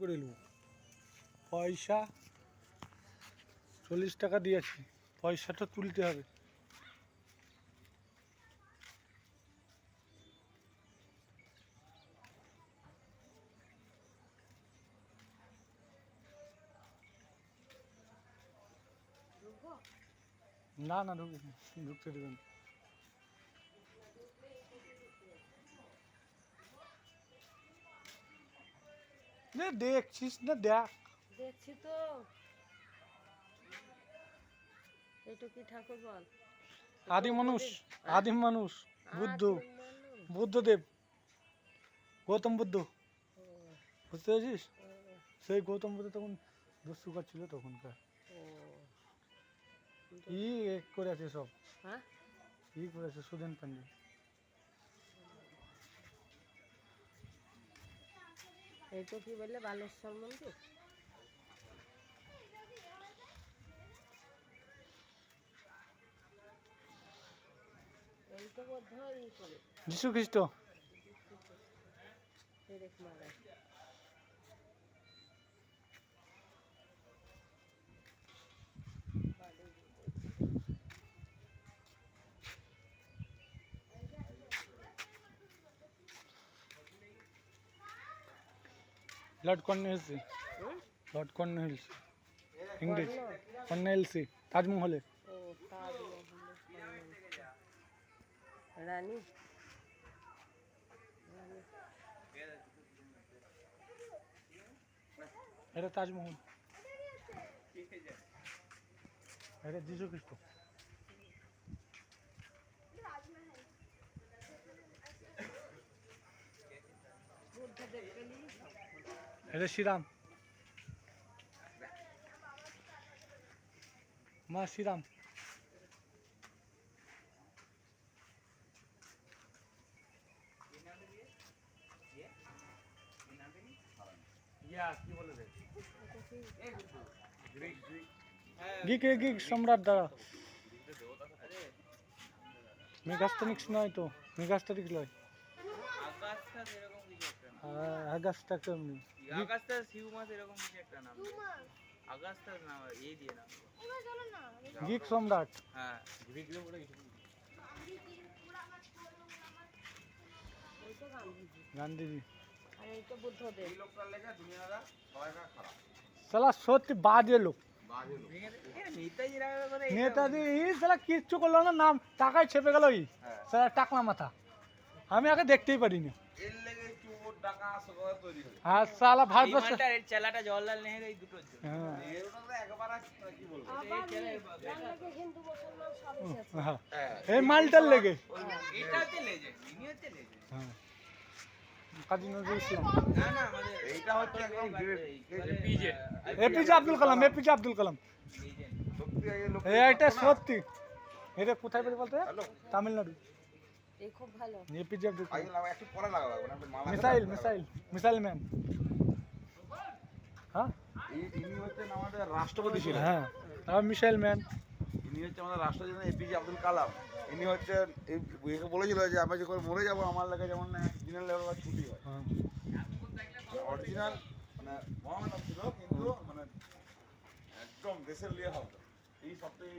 করে নেব পয়সা 40 টাকা দিয়েছি, পয়সাটা তুলতে হবে। না না ঢুকতে দেবেন। দেখছিস না? দেখ, দেখছি তো। এটা কি ঠাকুর বল? আদিম মানুষ, আদিম মানুষ, বুদ্ধ, বুদ্ধদেব, গৌতম বুদ্ধ, বুঝতে পেরেছিস? সেই গৌতম বুদ্ধ তখন দুষ্টু ছিল তখনকার। ই করে আছে সব, হ্যাঁ ই করেছে সুদেন পান্ডে। এইটা কি বললে? বালেশ্বর মন্দির। এই তো বোধহয় ই করে যীশু খ্রিস্ট। পেরেক মারা। লর্ড কর্নওয়ালিস, লর্ড কর্নওয়ালিস, ইংরেজ কর্নওয়ালিস তাজমহলে। ও তাজমহল, রানী এটা তাজমহল, এটা যীশু খ্রিস্ট। বুদ্ধদেবকে নিয়ে এটা শ্রীরাম, মা শ্রীরাম। গ্রিক সম্রাট দ্বারা মেগাস্টানিক্স নয় তো, মেগাস্টানিক্স নয়, আগাস্টা কেমনি, গ্রিক সম্রাট। গান্ধীজি। আর এই তো বুদ্ধদেব। সালা সত্যি বাজে লোক নেতাজি। সালা কিচ্ছু করলো না, নাম টাকায় ছেপে গেল। সালা টাকলা মাথা, আমি আগে দেখতেই পারিনি। আর সালা ভারতবর্ষ চেলাটা জওয়াহরলাল নেহেরু, এই দুটো এই মালটার লেগে কাজী নজরুল ইসলাম, এপিজে আব্দুল কালাম, এপিজে আব্দুল কালাম। এটা সত্যি, এটা কোথায় বলে বলতে? তামিলনাড়ু। এই খুব ভালো। APJ Abdul Kalam, missile missile missile man. হ্যাঁ, ইনি হচ্ছেন আমাদের রাষ্ট্রপতি ছিলেন। হ্যাঁ, আর মিসাইল ম্যান। ইনি হচ্ছে আমাদের রাষ্ট্রপতি এপিজে আব্দুল কালাম। ইনি হচ্ছেন, একে বলেছিল যে আমি যখন মরে যাবো আমার লাগে যেমন দিনের লেবার ছুটি হয়, অরিজিনাল মানে মহামানব ছিল, কিন্তু মানে একদম দেশের লিয়ে হবে এই সবটাই।